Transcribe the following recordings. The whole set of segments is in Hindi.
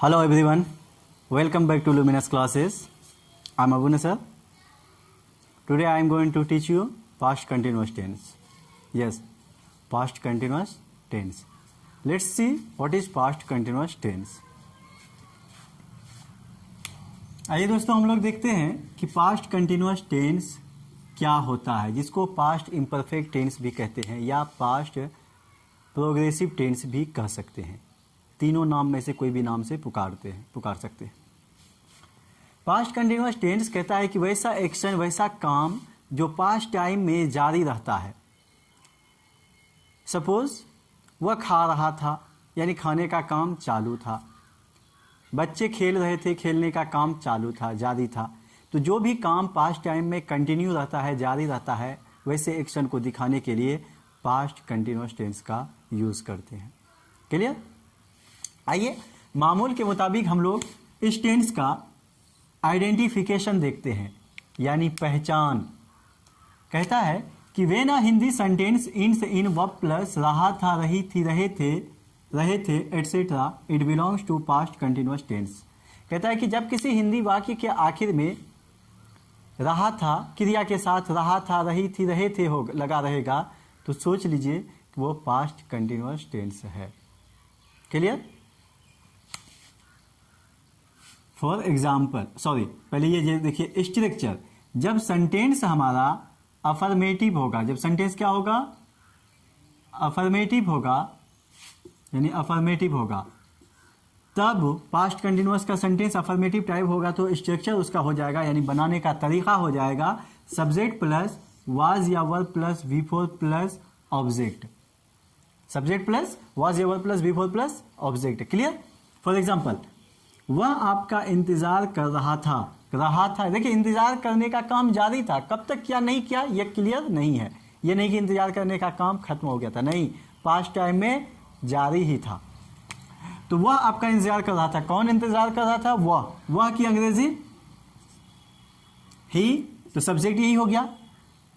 Hello everyone, welcome back to Luminous classes. I am Abuna sir. Today I am going to teach you past continuous tense. Yes, past continuous tense. Let's see what is past continuous tense. आइए दोस्तों हम लोग देखते हैं कि पास्ट कंटिन्यूअस टेंस क्या होता है, जिसको पास्ट इम्परफेक्ट टेंस भी कहते हैं या पास्ट प्रोग्रेसिव टेंस भी कह सकते हैं। तीनों नाम में से कोई भी नाम से पुकार सकते हैं। पास्ट कंटिन्यूअस टेंस कहता है कि वैसा एक्शन, वैसा काम जो पास्ट टाइम में जारी रहता है। सपोज वह खा रहा था, यानी खाने का काम चालू था। बच्चे खेल रहे थे, खेलने का काम चालू था, जारी था। तो जो भी काम पास्ट टाइम में कंटिन्यू रहता है, जारी रहता है, वैसे एक्शन को दिखाने के लिए पास्ट कंटिन्यूअस टेंस का यूज़ करते हैं। क्लियर? आइए मामूल के मुताबिक हम लोग इस टेंस का आइडेंटिफिकेशन देखते हैं, यानी पहचान। कहता है कि when a Hindi sentence ends in verb plus रहा था, रही थी, रहे थे etcetera, it belongs to past continuous tense. कहता है कि जब किसी हिंदी वाक्य के आखिर में रहा था क्रिया के साथ रहा था, रही थी, रहे थे हो लगा रहेगा, तो सोच लीजिए कि वो पास्ट कंटिन्यूअस टेंस है। क्लियर? फॉर एग्जाम्पल, पहले ये देखिए स्ट्रक्चर। जब सेंटेंस हमारा अफर्मेटिव होगा, जब सेंटेंस क्या होगा? अफर्मेटिव होगा, यानी अफर्मेटिव होगा, तब पास्ट कंटिन्यूअस का सेंटेंस अफर्मेटिव टाइप होगा तो स्ट्रक्चर उसका हो जाएगा, यानी बनाने का तरीका हो जाएगा सब्जेक्ट प्लस वाज या verb plus V4 plus object. Subject plus was या verb plus V4 plus object. Clear? For example, वह आपका इंतजार कर रहा था। देखिए इंतजार करने का काम जारी था, कब तक किया नहीं किया ये क्लियर नहीं है। ये नहीं कि इंतजार करने का काम खत्म हो गया था, नहीं, पास्ट टाइम में जारी ही था। तो वह आपका इंतजार कर रहा था। कौन इंतजार कर रहा था? वह की अंग्रेजी ही, तो सब्जेक्ट यही हो गया।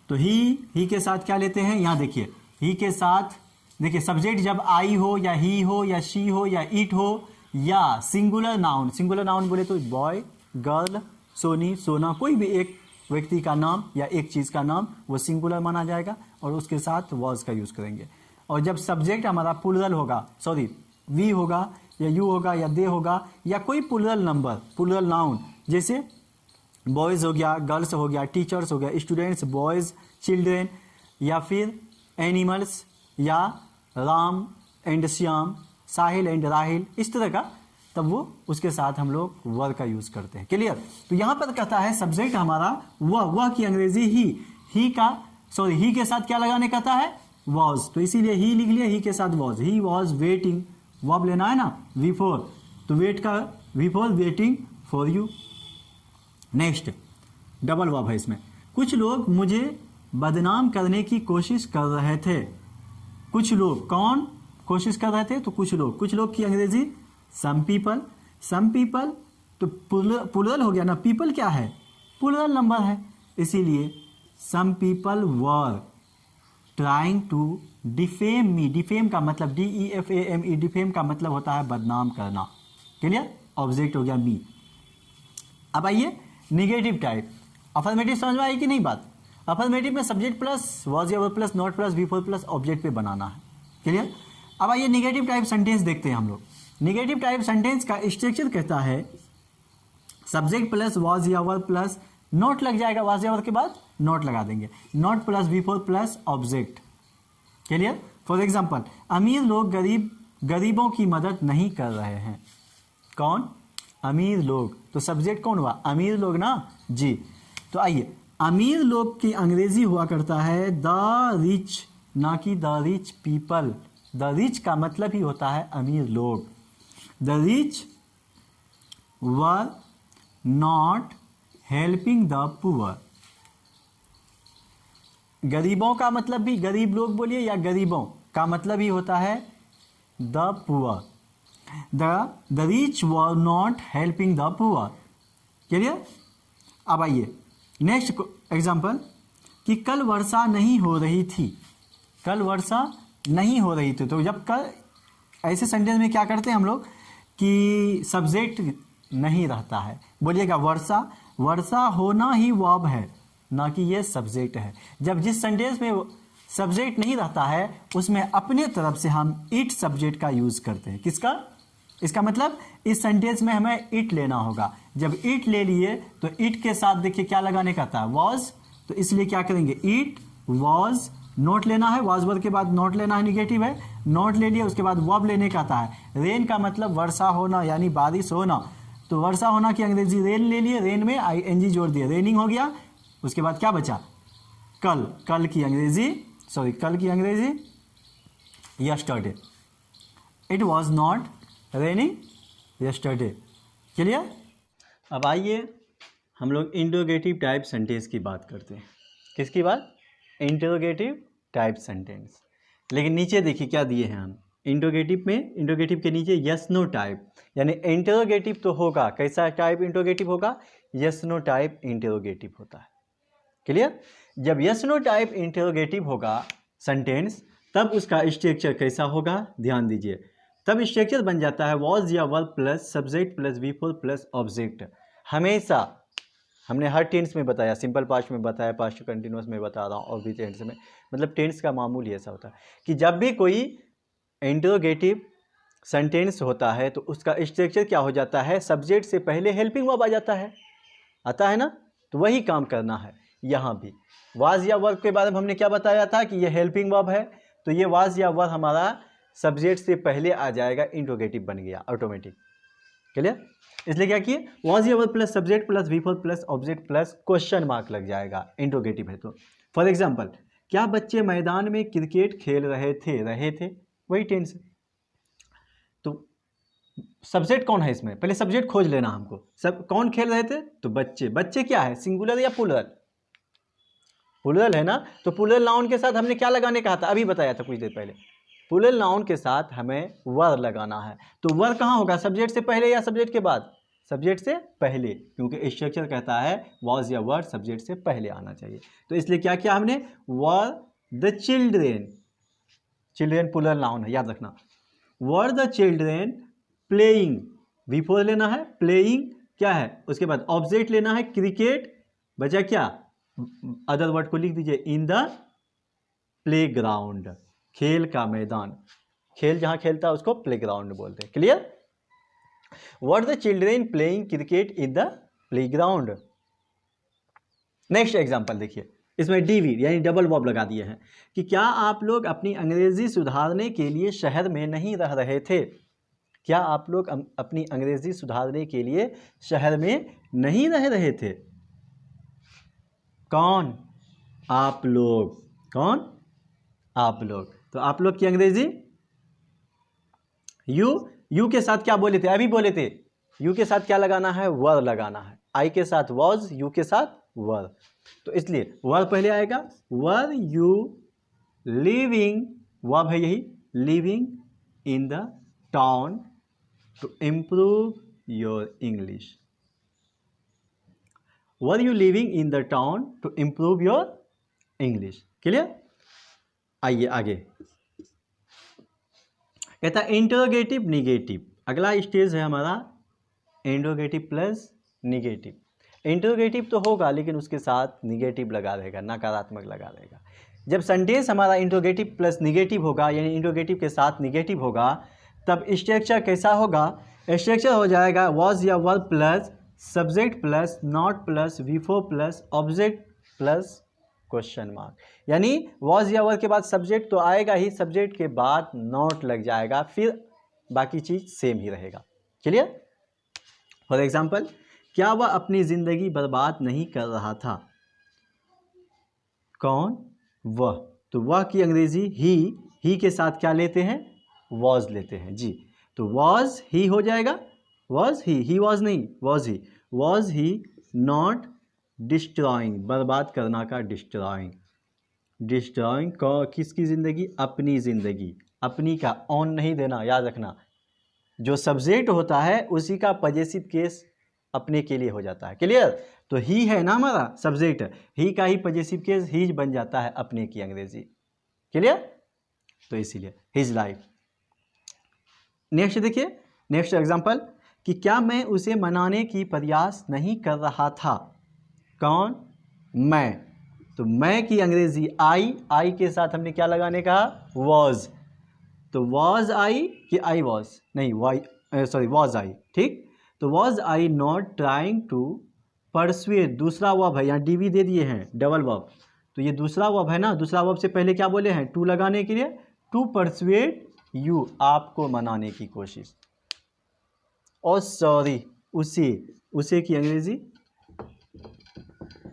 तो ही के साथ क्या लेते हैं? यहां देखिए, ही के साथ देखिए सब्जेक्ट जब आई हो या ही हो या शी हो या इट हो या सिंगुलर नाउन बोले तो बॉय, गर्ल, सोनी, सोना, कोई भी एक व्यक्ति का नाम या एक चीज का नाम वो सिंगुलर माना जाएगा और उसके साथ वॉज का यूज करेंगे। और जब सब्जेक्ट हमारा प्लूरल होगा, वी होगा या यू होगा या दे होगा या कोई प्लूरल नंबर, प्लूरल नाउन, जैसे बॉयज हो गया, गर्ल्स हो गया, टीचर्स हो गया, स्टूडेंट्स, बॉयज, चिल्ड्रेन, या फिर एनिमल्स, या Ram and Shyam, Sahil and Rahil, इस तरह का, तब वो उसके साथ हम लोग वर का यूज करते हैं। क्लियर? तो यहां पर कहता है सब्जेक्ट हमारा वह की अंग्रेजी ही के साथ क्या लगाने कहता है? वॉज। तो इसीलिए ही लिख लिया, ही के साथ was. He was waiting, verb लेना है ना, V4, तो वेट का V4 waiting for you. Next double verb है इसमें। कुछ लोग मुझे बदनाम करने की कोशिश कर रहे थे। कुछ लोग, कौन कोशिश कर रहे थे? तो कुछ लोग की अंग्रेजी सम पीपल, तो प्लूरल हो गया ना, पीपल क्या है? प्लूरल नंबर है, इसीलिए some people were trying to defame me. Defame का मतलब DEFAME, डिफेम का मतलब होता है बदनाम करना। क्लियर? ऑब्जेक्ट हो गया मी। अब आइए निगेटिव टाइप। अफर्मेटिव समझ में आई कि नहीं बात? अफर्मेटिव में सब्जेक्ट प्लस वाज या verb plus not plus V4 plus object पे बनाना है। क्लियर? अब आइए निगेटिव टाइप सेंटेंस देखते हैं हम लोग। निगेटिव टाइप सेंटेंस का स्ट्रक्चर कहता है सब्जेक्ट प्लस वाज या वर्ब प्लस नॉट लग जाएगा, वाज या वर्ब के बाद नॉट लगा देंगे, not plus V4 plus object. Clear? For example, अमीर लोग गरीबों की मदद नहीं कर रहे हैं। कौन? अमीर लोग, तो सब्जेक्ट कौन हुआ? अमीर लोग ना जी। तो आइए, अमीर लोग की अंग्रेजी हुआ करता है द रिच, ना कि the rich people. The rich का मतलब ही होता है अमीर लोग। The rich were not helping the poor. गरीबों का मतलब भी, गरीब लोग बोलिए या गरीबों का मतलब ही होता है the poor. The rich were not helping the poor. Clear? अब आइए नेक्स्ट एग्जांपल कि कल वर्षा नहीं हो रही थी। कल वर्षा नहीं हो रही थी, तो जब कल ऐसे सेंटेंस में क्या करते हैं हम लोग कि सब्जेक्ट नहीं रहता है। बोलिएगा वर्षा, वर्षा होना ही वर्ब है, ना कि ये सब्जेक्ट है। जब जिस सेंटेंस में सब्जेक्ट नहीं रहता है उसमें अपने तरफ से हम इट सब्जेक्ट का यूज करते हैं। किसका? इसका मतलब इस सेंटेंस में हमें इट लेना होगा। जब इट ले लिए तो इट के साथ देखिए क्या लगाने का था, वॉज, तो इसलिए क्या करेंगे, इट वॉज, नोट लेना है, वॉज वर्ड के बाद नोट लेना है, निगेटिव है, नोट ले लिया, उसके बाद वर्ब लेने का था है। रेन का मतलब वर्षा होना यानी बारिश होना, तो वर्षा होना की अंग्रेजी रेन ले लिए, रेन में ING जोड़ दिया, रेनिंग हो गया। उसके बाद क्या बचा, कल, कल की अंग्रेजी yesterday, it was not raining yesterday. Clear? अब आइए हम लोग इंटरोगेटिव टाइप सेंटेंस की बात करते हैं। किसकी बात? Interrogative type sentence. लेकिन नीचे देखिए क्या दिए हैं हम इंटरोगेटिव में, इंटरोगेटिव के नीचे यस नो टाइप, यानी इंटरोगेटिव तो होगा, कैसा टाइप इंटरोगेटिव होगा, यस नो टाइप इंटरोगेटिव होता है। क्लियर? जब यस नो टाइप इंटरोगेटिव होगा सेंटेंस, तब उसका स्ट्रक्चर कैसा होगा, ध्यान दीजिए। तब स्ट्रक्चर बन जाता है वॉज या verb plus subject plus V4 plus object. हमेशा हमने हर टेंस में बताया, सिंपल पास्ट में बताया, पास्ट कंटिन्यूअस में बता रहा हूँ, और भी टेंस में, मतलब टेंस का मामूल ही ऐसा होता है कि जब भी कोई इंटरोगेटिव सेंटेंस होता है तो उसका स्ट्रक्चर क्या हो जाता है, सब्जेक्ट से पहले हेल्पिंग वर्ब आ जाता है, आता है ना। तो वही काम करना है यहाँ भी। वाज या वर्ब के बारे में हमने क्या बताया था कि ये हेल्पिंग वर्ब है, तो ये वाज या वर्ब हमारा सब्जेक्ट से पहले आ जाएगा, इंटरोगेटिव बन गया ऑटोमेटिक। क्लियर? इसलिए क्या किए, वाज या verb plus subject plus V4 plus object plus question mark लग जाएगा, इंटरोगेटिव है तो। फॉर एग्जाम्पल, क्या बच्चे मैदान में क्रिकेट खेल रहे थे, वही टेंस। तो सब्जेक्ट कौन है इसमें, पहले सब्जेक्ट खोज लेना हमको। सब कौन खेल रहे थे, तो बच्चे। बच्चे क्या है, सिंगुलर या प्लूरल? प्लूरल है ना। तो प्लूरल नाउन के साथ हमने क्या लगाने कहा था, अभी बताया था कुछ देर पहले। प्लूरल नाउन के साथ हमें वर लगाना है। तो वर कहाँ होगा, सब्जेक्ट से पहले या सब्जेक्ट के बाद? सब्जेक्ट से पहले, क्योंकि स्ट्रक्चर कहता है वॉज या वर सब्जेक्ट से पहले आना चाहिए। तो इसलिए क्या किया हमने, were the children, children plural noun है, याद रखना। वर द चिल्ड्रेन प्लेइंग, V4 लेना है, प्लेइंग क्या है, उसके बाद ऑब्जेक्ट लेना है क्रिकेट, बचा क्या, अदर वर्ड को लिख दीजिए, इन द प्लेग्राउंड, खेल का मैदान, खेल जहां खेलता है उसको प्लेग्राउंड बोलते हैं। Clear? Were the children playing cricket in the playground. Next example देखिए, इसमें DV यानी डबल वर्ब लगा दिए हैं कि क्या आप लोग अपनी अंग्रेजी सुधारने के लिए शहर में नहीं रह रहे थे, क्या आप लोग अपनी अंग्रेजी सुधारने के लिए शहर में नहीं रह रहे थे। कौन, आप लोग, कौन, आप लोग। तो आप लोग की अंग्रेजी यू के साथ क्या बोले थे, अभी बोले थे, यू के साथ क्या लगाना है, वर लगाना है। आई के साथ वॉज, यू के साथ वर, तो इसलिए वर पहले आएगा। वर यू लिविंग, वर्ब है यही, living in the town to improve your English. Were you living in the town to improve your English. Clear? आइए आगे, कहता है इंटरोगेटिव निगेटिव। अगला स्टेज है हमारा इंटरोगेटिव प्लस निगेटिव। इंटरोगेटिव तो होगा लेकिन उसके साथ निगेटिव लगा रहेगा, नकारात्मक लगा रहेगा। जब सेंटेंस हमारा इंटरोगेटिव प्लस निगेटिव होगा, यानी इंटरोगेटिव के साथ निगेटिव होगा, तब स्ट्रक्चर कैसा होगा, स्ट्रक्चर हो जाएगा वॉज या verb plus subject plus not plus V4 plus object plus question mark. यानी वॉज या वर्ब के बाद सब्जेक्ट तो आएगा ही, सब्जेक्ट के बाद नॉट लग जाएगा, फिर बाकी चीज सेम ही रहेगा। क्लियर? फॉर एग्जाम्पल, क्या वह अपनी जिंदगी बर्बाद नहीं कर रहा था। कौन, वह। तो वह की अंग्रेजी ही के साथ क्या लेते हैं, वॉज लेते हैं जी। तो वॉज ही हो जाएगा, वॉज ही वॉज नहीं, वॉज ही नॉट डिस्ट्रॉइंग, बर्बाद करना का डिस्ट्रॉइंग, डिस्ट्रॉइंग किसकी ज़िंदगी, अपनी ज़िंदगी, अपनी का ऑन नहीं देना, याद रखना। जो सब्जेक्ट होता है उसी का पॉजेसिव केस अपने के लिए हो जाता है। क्लियर? तो ही है ना हमारा सब्जेक्ट, ही का ही पॉजेसिव केस ही बन जाता है अपने की अंग्रेजी। क्लियर? तो इसीलिए हिज लाइफ। नेक्स्ट देखिए, नेक्स्ट एग्जाम्पल कि क्या मैं उसे मनाने की प्रयास नहीं कर रहा था। कौन? मैं। तो मैं की अंग्रेजी आई के साथ हमने क्या लगाने कहा? वॉज। तो वॉज आई कि आई वॉज? नहीं, वॉज आई। ठीक, तो was I not trying to persuade, दूसरा वर्ब है, यहाँ डीवी दे दिए हैं, डबल वर्ब, तो ये दूसरा वर्ब है ना, दूसरा वर्ब से पहले क्या बोले हैं? टू लगाने के लिए, टू परसुएड यू, आपको मनाने की कोशिश। और सॉरी, उसे की अंग्रेजी,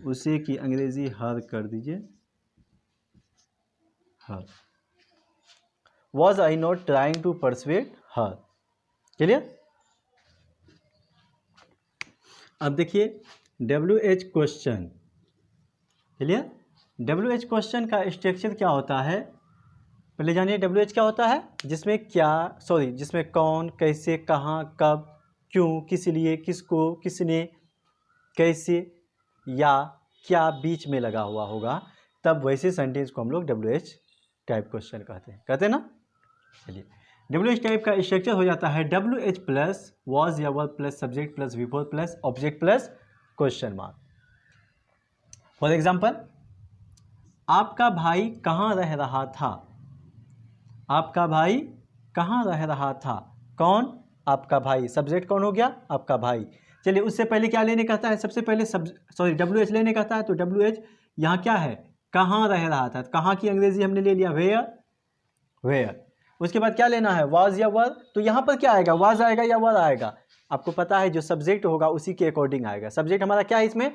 उसे की अंग्रेजी हर कर दीजिए, her. Was I not trying to persuade her. Clear? अब देखिए WH question. Clear? WH question का स्ट्रक्चर क्या होता है? पहले जानिए WH क्या होता है। जिसमें कौन, कैसे, कहाँ, कब, क्यों, किस लिए, किसको, किसने, कैसे या क्या बीच में लगा हुआ होगा, तब वैसे सेंटेंस को हम लोग WH टाइप क्वेश्चन कहते हैं ना। चलिए, WH टाइप का स्ट्रक्चर हो जाता है WH प्लस वॉज या वर्ब प्लस सब्जेक्ट प्लस विभव plus object plus question mark. For example, आपका भाई कहाँ रह रहा था। आपका भाई कहाँ रह रहा था। कौन? आपका भाई। सब्जेक्ट कौन हो गया? आपका भाई। चलिए, उससे पहले क्या लेने कहता है? सबसे पहले WH लेने कहता है, तो WH यहाँ क्या है? कहाँ रह रहा था। कहाँ की अंग्रेजी हमने ले लिया, वेयर। उसके बाद क्या लेना है? वाज या वर। तो यहाँ पर क्या आएगा? वाज आएगा या वर आएगा? आपको पता है जो सब्जेक्ट होगा उसी के अकॉर्डिंग आएगा। सब्जेक्ट हमारा क्या है इसमें?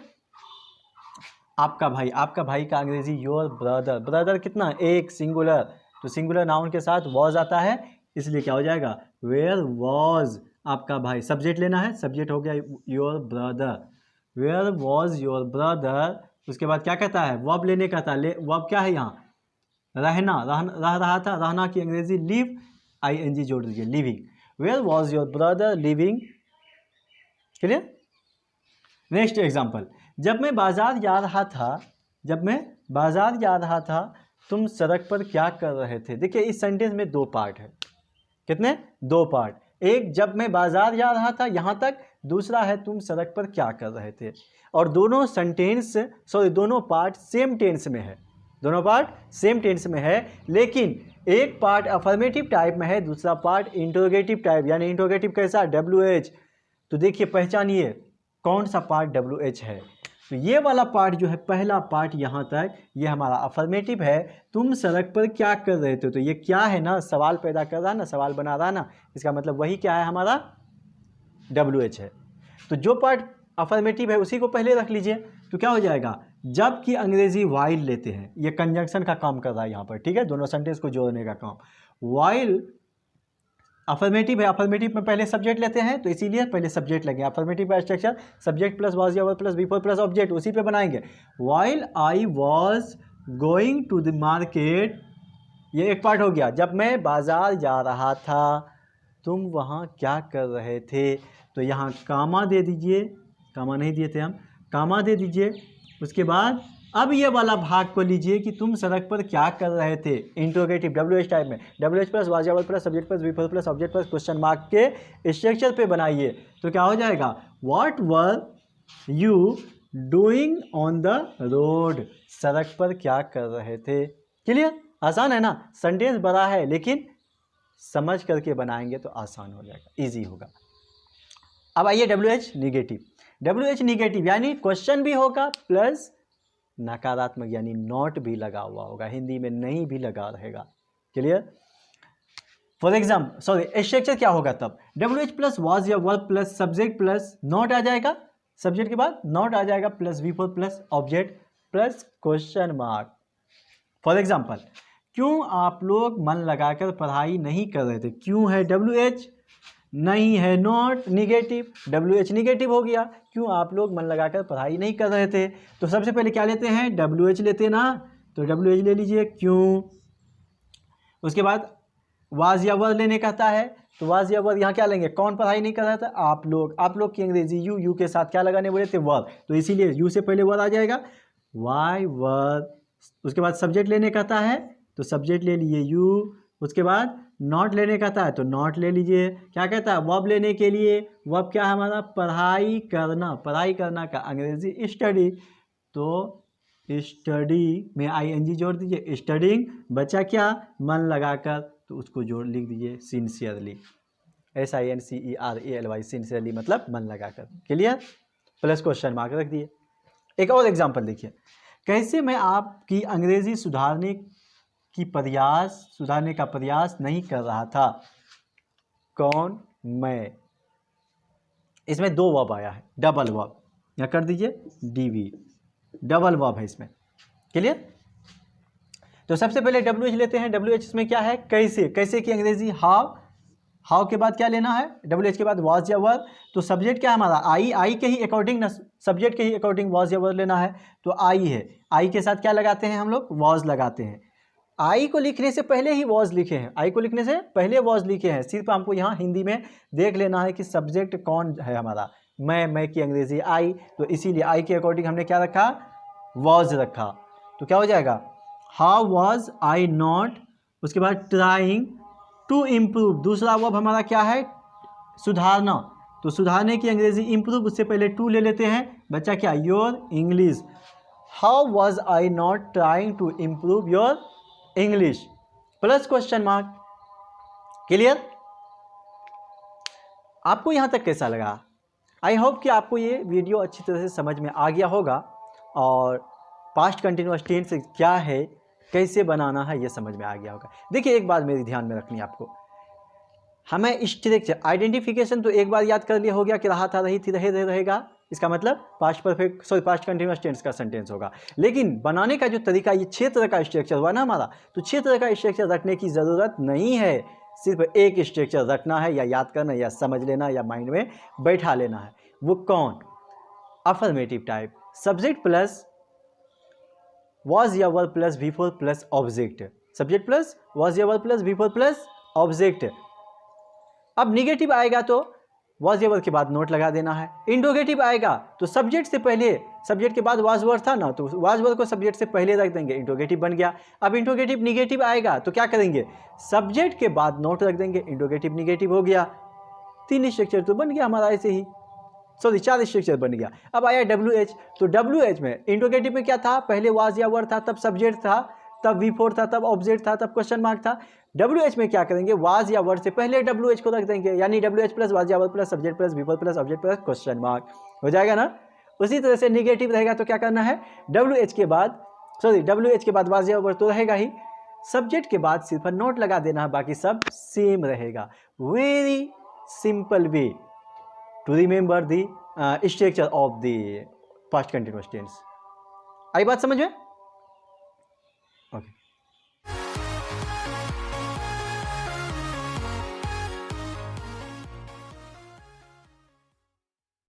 आपका भाई। आपका भाई का अंग्रेजी योर ब्रदर। ब्रदर कितना? एक, सिंगुलर, तो सिंगुलर नाउन के साथ वॉज आता है, इसलिए क्या हो जाएगा? वेयर वॉज आपका भाई। सब्जेक्ट लेना है, सब्जेक्ट हो गया your brother, where was your brother. उसके बाद क्या कहता है? वर्ब लेने कहता है। वर्ब क्या है यहाँ? रहना, रह रहा था। रहना की अंग्रेजी लिव, ING जोड़ दीजिए, living. Where was your brother living. Clear? Next example, जब मैं बाजार जा रहा था, तुम सड़क पर क्या कर रहे थे। देखिए, इस सेंटेंस में दो पार्ट है। कितने? दो पार्ट। एक, जब मैं बाजार जा रहा था, यहाँ तक। दूसरा है, तुम सड़क पर क्या कर रहे थे। और दोनों पार्ट सेम टेंस में है। दोनों पार्ट सेम टेंस में है, लेकिन एक पार्ट अफर्मेटिव टाइप में है, दूसरा पार्ट इंटरोगेटिव टाइप। यानी इंटरोगेटिव कैसा? WH। तो देखिए, पहचानिए कौन सा पार्ट WH है। तो ये वाला पार्ट जो है, पहला पार्ट यहाँ तक, ये हमारा अफर्मेटिव है। तुम सड़क पर क्या कर रहे थे, तो ये क्या है ना, सवाल पैदा कर रहा है ना, सवाल बना रहा है ना, इसका मतलब वही क्या है, हमारा WH है। तो जो पार्ट अफर्मेटिव है उसी को पहले रख लीजिए, तो क्या हो जाएगा? जब की अंग्रेजी वाइल लेते हैं, ये कंजंक्शन का काम कर रहा है यहाँ पर। ठीक है, दोनों सेंटेंस को जोड़ने का काम। वाइल अफर्मेटिव है, अफर्मेटिव में पहले सब्जेक्ट लेते हैं, तो इसीलिए पहले सब्जेक्ट लेंगे। अफर्मेटिव का स्ट्रक्चर सब्जेक्ट प्लस वाज या were plus before plus object, उसी पे बनाएंगे। While I was going to the market, ये एक पार्ट हो गया। जब मैं बाजार जा रहा था, तुम वहाँ क्या कर रहे थे। तो यहाँ कामा दे दीजिए, कामा नहीं दिए थे हम, कामा दे दीजिए। उसके बाद अब ये वाला भाग को लीजिए कि तुम सड़क पर क्या कर रहे थे, इंटरोगेटिव WH टाइप में। WH प्लस वाज या were plus subject plus before plus object plus question mark के स्ट्रक्चर पे बनाइए, तो क्या हो जाएगा? What were you doing on the road, सड़क पर क्या कर रहे थे। क्लियर? आसान है ना, सेंटेंस बड़ा है लेकिन समझ करके बनाएंगे तो आसान हो जाएगा, इजी होगा। अब आइए WH निगेटिव। WH निगेटिव यानी क्वेश्चन भी होगा प्लस नकारात्मक यानी नॉट भी लगा हुआ होगा, हिंदी में नहीं भी लगा रहेगा। क्लियर? फॉर एग्जाम्पल स्ट्रक्चर क्या होगा तब? WH प्लस वॉज या verb plus subject plus not आ जाएगा, सब्जेक्ट के बाद नॉट आ जाएगा, plus before plus object plus question mark. For example, क्यों आप लोग मन लगाकर पढ़ाई नहीं कर रहे थे। क्यों है WH, नहीं है नॉट, निगेटिव, WH निगेटिव हो गया। क्यों आप लोग मन लगाकर पढ़ाई नहीं कर रहे थे, तो सबसे पहले क्या लेते हैं? WH लेते ना, तो WH ले लीजिए, क्यों। उसके बाद वाज या वर लेने कहता है, तो वाज या वर यहाँ क्या लेंगे? कौन पढ़ाई नहीं कर रहा था? आप लोग। आप लोग की अंग्रेजी यू के साथ क्या लगाने बोले थे? वर, तो इसीलिए यू से पहले वर आ जाएगा, वाई वर। उसके बाद सब्जेक्ट लेने कहता है, तो सब्जेक्ट ले लिए यू, उसके बाद नॉट लेने का था तो नॉट ले लीजिए। क्या कहता है वर्ब लेने के लिए, वर्ब क्या है हमारा पढ़ाई करना, पढ़ाई करना का अंग्रेजी स्टडी, तो स्टडी में ING जोड़ दीजिए, स्टडिंग, बचा क्या मन लगाकर, तो उसको जोड़ लिख दीजिए सिंसियरली, SINCERALY, सिंसियरली मतलब मन लगाकर। क्लियर, प्लस क्वेश्चन मार्क रख दिए। एक और एग्जांपल देखिए, कैसे मैं आपकी अंग्रेजी सुधारने का प्रयास नहीं कर रहा था। कौन, मैं। इसमें दो वर्ब आया है, डबल वर्ब, या कर दीजिए DV, डबल वर्ब है इसमें। क्लियर, तो सबसे पहले WH लेते हैं। WH इसमें क्या है, कैसे, कैसे की अंग्रेजी हाउ, हाउ के बाद क्या लेना है, WH के बाद वॉज या वर, तो सब्जेक्ट क्या है हमारा आई के ही अकॉर्डिंग ना, सब्जेक्ट के ही अकॉर्डिंग वॉज या वर लेना है, तो आई है, आई के साथ क्या लगाते हैं हम लोग, वॉज लगाते हैं। आई को लिखने से पहले ही वॉज लिखे हैं, आई को लिखने से पहले वॉज लिखे हैं, सिर्फ हमको यहाँ हिंदी में देख लेना है कि सब्जेक्ट कौन है हमारा, मैं की अंग्रेजी आई, तो इसीलिए आई के अकॉर्डिंग हमने क्या रखा, वॉज रखा, तो क्या हो जाएगा हाउ वॉज आई नॉट, उसके बाद ट्राइंग टू इम्प्रूव, दूसरा वर्ब हमारा क्या है सुधारना, तो सुधारने की अंग्रेजी इम्प्रूव, उससे पहले टू ले लेते हैं, बच्चा क्या your English, how was I not trying to improve your English, plus question mark. Clear, आपको यहां तक कैसा लगा? आई होप कि आपको ये वीडियो अच्छी तरह से समझ में आ गया होगा और पास्ट कंटिन्यूअस टेंस क्या है, कैसे बनाना है, ये समझ में आ गया होगा। देखिए एक बात मेरी ध्यान में रखनी है आपको, हमें स्ट्रक्चर आइडेंटिफिकेशन तो एक बार याद कर लिया हो गया कि रहा था, रही थी, रहेगा, इसका मतलब past perfect past continuous tense का सेंटेंस होगा। लेकिन बनाने का जो तरीका, ये 6 तरह का स्ट्रक्चर हुआ ना हमारा, तो 6 तरह का स्ट्रक्चर रखने की ज़रूरत नहीं है, सिर्फ एक स्ट्रक्चर रखना है, या याद करना, या समझ लेना, या माइंड में बैठा लेना है। वो कौन? Affirmative type, subject plus was या verb plus V4 plus object, subject plus was या verb plus V4 plus object. अब निगेटिव आएगा तो वॉज या वर्ब के बाद नोट लगा देना है। इंट्रोगेटिव आएगा तो सब्जेक्ट से पहले, सब्जेक्ट के बाद वाज वर्ब था ना, तो वाज वर्ब को सब्जेक्ट से पहले रख देंगे, इंट्रोगेटिव बन गया। अब इंट्रोगेटिव निगेटिव आएगा तो क्या करेंगे, सब्जेक्ट के बाद नोट रख देंगे, इंट्रोगेटिव निगेटिव हो गया। 3 स्ट्रक्चर तो बन गया हमारा ऐसे ही, 4 स्ट्रक्चर बन गया। अब आया WH, तो WH में इंट्रोगेटिव में क्या था, पहले वाज या वर्ब था, तब सब्जेक्ट था, तब V4 था, तब ऑब्जेक्ट था, तब क्वेश्चन मार्क था। WH में क्या करेंगे, वाज या वर्ब से पहले WH को रख देंगे, यानी WH प्लस वाज या verb plus subject plus V4 plus object plus question mark हो जाएगा ना। उसी तरह से निगेटिव रहेगा तो क्या करना है, WH के बाद वाज या वर्ब तो रहेगा ही, सब्जेक्ट के बाद सिर्फ नोट लगा देना है, बाकी सब सेम रहेगा। Very simple way to remember the structure of the past continuous tense. आई बात समझ में? ओके।